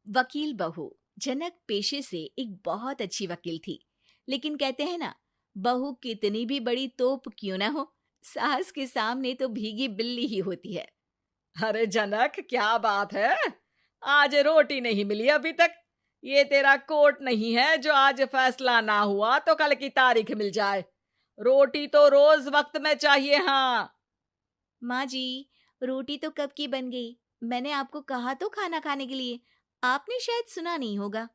वकील बहू। जनक पेशे से एक बहुत अच्छी वकील थी, लेकिन कहते हैं ना, बहू कितनी भी बड़ी तोप क्यों ना हो, सास के सामने तो भीगी बिल्ली ही होती है। अरे जनक, क्या बात है? आज रोटी नहीं मिली अभी तक। ये तेरा कोर्ट नहीं है जो आज फैसला ना हुआ तो कल की तारीख मिल जाए। रोटी तो रोज वक्त में चाहिए। हाँ। माँ जी, रोटी तो कब की बन गई। मैंने आपको कहा तो खाना खाने के लिए, आपने शायद सुना नहीं होगा।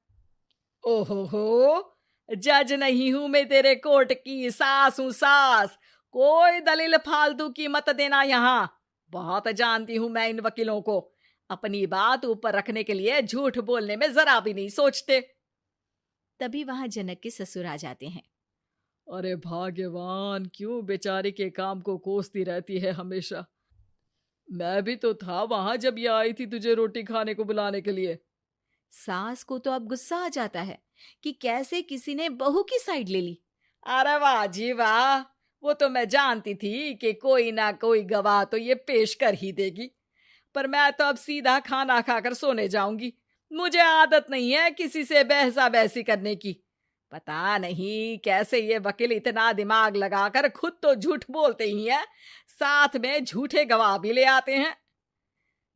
ओहो हो, जज नहीं हूं मैं तेरे कोर्ट की, सास हूं सास। कोई दलील फालतू की मत देना यहाँ। बहुत जानती हूं मैं इन वकीलों को। अपनी बात ऊपर रखने के लिए झूठ बोलने में जरा भी नहीं सोचते। तभी वहां जनक के ससुर आ जाते हैं। अरे भाग्यवान, क्यों बेचारे के काम को कोसती रहती है हमेशा। मैं भी तो था वहां जब ये आई थी तुझे रोटी खाने को बुलाने के लिए। सास को तो अब गुस्सा आ जाता है कि कैसे किसी ने बहू की साइड ले ली। अरे वाह जी वाह, वो तो मैं जानती थी कि कोई ना कोई गवाह तो ये पेश कर ही देगी। पर मैं तो अब सीधा खाना खाकर सोने जाऊंगी। मुझे आदत नहीं है किसी से बहसा बहसी करने की। पता नहीं कैसे ये वकील इतना दिमाग लगाकर खुद तो झूठ बोलते ही हैं, साथ में झूठे गवाह भी ले आते हैं।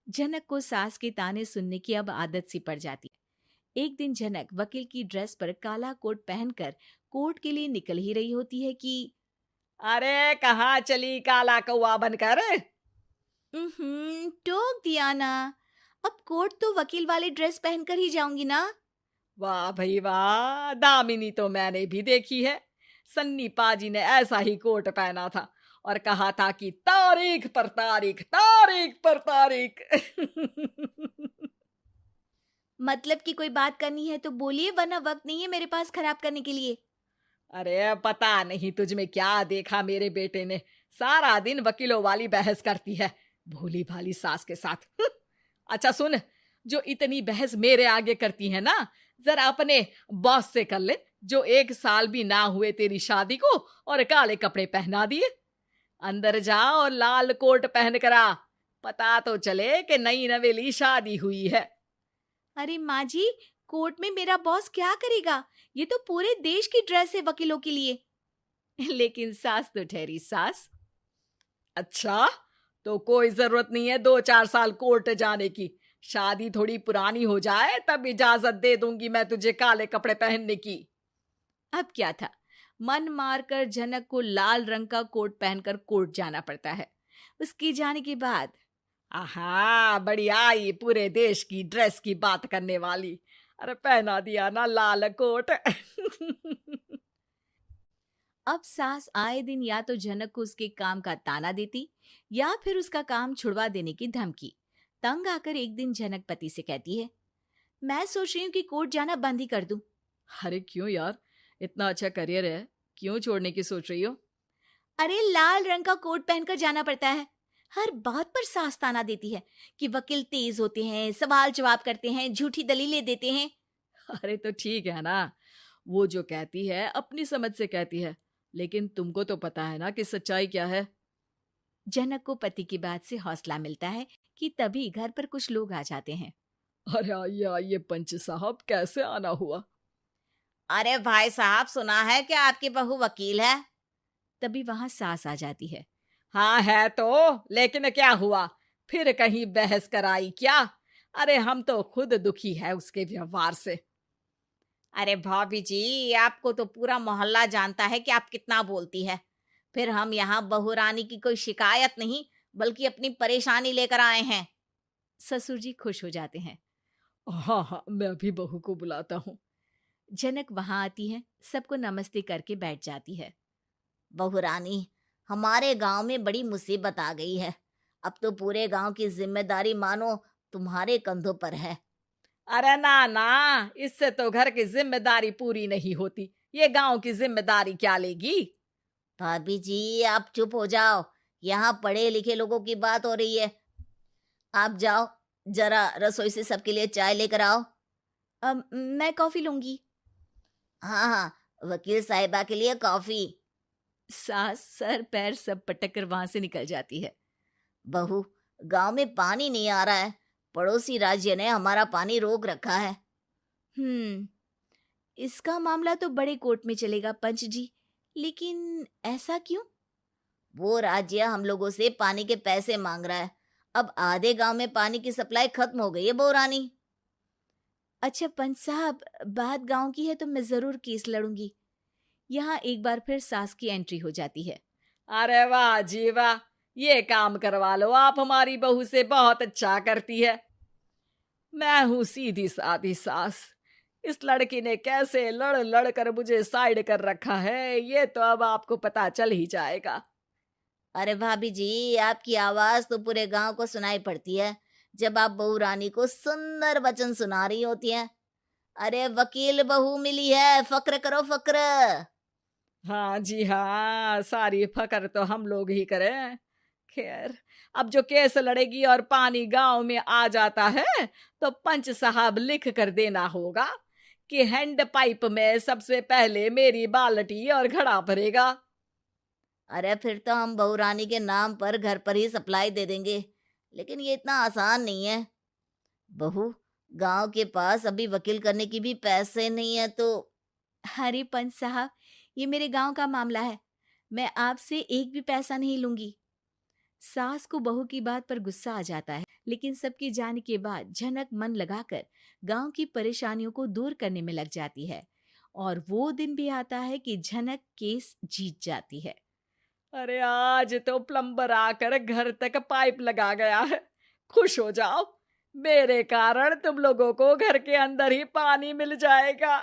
जनक को सास के ताने सुनने की अब आदत सी पड़ जाती है। एक दिन जनक वकील की ड्रेस पर काला कोट पहनकर कोर्ट के लिए निकल ही रही होती है कि अरे कहाँ चली काला कौवा बनकर? टोक दिया ना। अब कोर्ट तो वकील वाली ड्रेस पहनकर ही जाऊंगी ना। वाह भाई वाह, दामिनी तो मैंने भी देखी है। सन्नी पाजी ने ऐसा ही कोट पहना था और कहा था कि तारीख पर तारीख, तारीख पर तारीख। मतलब कि कोई बात करनी है तो बोलिए, वरना वक्त नहीं है मेरे पास खराब करने के लिए। अरे पता नहीं तुझ में क्या देखा मेरे बेटे ने, सारा दिन वकीलों वाली बहस करती है, भोली भाली सास के साथ। अच्छा सुन, जो इतनी बहस मेरे आगे करती है ना, जरा अपने बॉस से कर ले, जो 1 साल भी ना हुए तेरी शादी को और काले कपड़े पहना दिए। अंदर जा और लाल कोट पहन कर आ, पता तो चले कि नई नवेली शादी हुई है। अरे माँ जी, कोर्ट में मेरा बॉस क्या करेगा? ये तो पूरे देश की ड्रेस है वकीलों के लिए। लेकिन सास तो ठहरी सास। अच्छा, तो कोई जरूरत नहीं है 2-4 साल कोर्ट जाने की। शादी थोड़ी पुरानी हो जाए तब इजाजत दे दूंगी मैं तुझे काले कपड़े पहनने की। अब क्या था, मन मारकर जनक को लाल रंग का कोट पहनकर कोर्ट जाना पड़ता है। उसके जाने के बाद आहा, बढ़िया, ये पूरे देश की ड्रेस की बात करने वाली। अरे पहना दिया ना लाल कोट। अब सास आए दिन या तो जनक को उसके काम का ताना देती, या फिर उसका काम छुड़वा देने की धमकी। तंग आकर एक दिन जनक पति से कहती है, मैं सोच रही हूँ कि कोर्ट जाना बंद ही कर दूं। अरे क्यों यार, इतना अच्छा करियर है, क्यों छोड़ने की सोच रही हो? अरे लाल रंग का कोट पहनकर जाना पड़ता है। हर बात पर सास ताना देती है कि वकील तेज होते हैं, सवाल जवाब करते हैं, झूठी दलीलें देते हैं। अरे तो ठीक है ना, वो जो कहती है अपनी समझ से कहती है, लेकिन तुमको तो पता है ना कि सच्चाई क्या है। जनक को पति की बात से हौसला मिलता है कि तभी घर पर कुछ लोग आ जाते हैं। अरे आइए पंच साहब, कैसे आना हुआ? अरे भाई साहब, सुना है कि आपकी बहू वकील है। तभी वहां सास आ जाती है। हाँ है तो, लेकिन क्या हुआ? फिर कहीं बहस कराई क्या? अरे हम तो खुद दुखी है उसके व्यवहार से। अरे भाभी जी, आपको तो पूरा मोहल्ला जानता है कि आप कितना बोलती है। फिर हम यहाँ बहू रानी की कोई शिकायत नहीं, बल्कि अपनी परेशानी लेकर आए हैं। ससुर जी खुश हो जाते हैं। हाँ हाँ, मैं अभी बहू को बुलाता हूँ। जनक वहां आती है, सबको नमस्ते करके बैठ जाती है। बहू रानी, हमारे गांव में बड़ी मुसीबत आ गई है। अब तो पूरे गांव की जिम्मेदारी मानो तुम्हारे कंधों पर है। अरे ना ना, इससे तो घर की जिम्मेदारी पूरी नहीं होती, ये गांव की जिम्मेदारी क्या लेगी? भाभी जी, आप चुप हो जाओ। यहाँ पढ़े लिखे लोगों की बात हो रही है। आप जाओ, जरा रसोई से सबके लिए चाय लेकर आओ। मैं कॉफी लूंगी। हाँ हाँ, वकील साहिबा के लिए कॉफी। सास सर पैर सब पटक कर वहां से निकल जाती है। बहू, गांव में पानी नहीं आ रहा है, पड़ोसी राज्य ने हमारा पानी रोक रखा है। इसका मामला तो बड़े कोर्ट में चलेगा पंच जी, लेकिन ऐसा क्यों? वो राज्य हम लोगों से पानी के पैसे मांग रहा है। अब आधे गांव में पानी की सप्लाई खत्म हो गई है बहुरानी। अच्छा पंच साहब, बात गांव की है तो मैं जरूर केस लड़ूंगी। यहाँ एक बार फिर सास की एंट्री हो जाती है। अरे वाह जी वाह, ये काम करवा लो, आप हमारी बहू से बहुत अच्छा करती है। मैं हूं सीधी सादी सास। इस लड़की ने कैसे लड़ लड़ कर मुझे साइड कर रखा है, ये तो अब आपको पता चल ही जाएगा। अरे भाभी जी, आपकी आवाज तो पूरे गांव को सुनाई पड़ती है जब आप बहू रानी को सुंदर वचन सुना रही होती हैं। अरे वकील बहू मिली है, फक्र करो फक्र। हाँ जी हाँ, सारी फकर तो हम लोग ही करें। खैर, अब जो केस लड़ेगी और पानी गांव में आ जाता है तो पंच साहब लिख कर देना होगा कि हैंड पाइप में सबसे पहले मेरी बाल्टी और घड़ा भरेगा। अरे फिर तो हम बहू रानी के नाम पर घर पर ही सप्लाई दे देंगे, लेकिन ये इतना आसान नहीं है। बहू, गांव के पास अभी वकील करने की भी पैसे नहीं है तो। अरे पंच साहब, ये मेरे गांव का मामला है, मैं आपसे एक भी पैसा नहीं लूंगी। सास को बहू की बात पर गुस्सा आ जाता है, लेकिन सबके जाने के बाद झनक मन लगाकर गांव की परेशानियों को दूर करने में लग जाती है। और वो दिन भी आता है कि झनक केस जीत जाती है। अरे आज तो प्लम्बर आकर घर तक पाइप लगा गया है। खुश हो जाओ, मेरे कारण तुम लोगों को घर के अंदर ही पानी मिल जाएगा।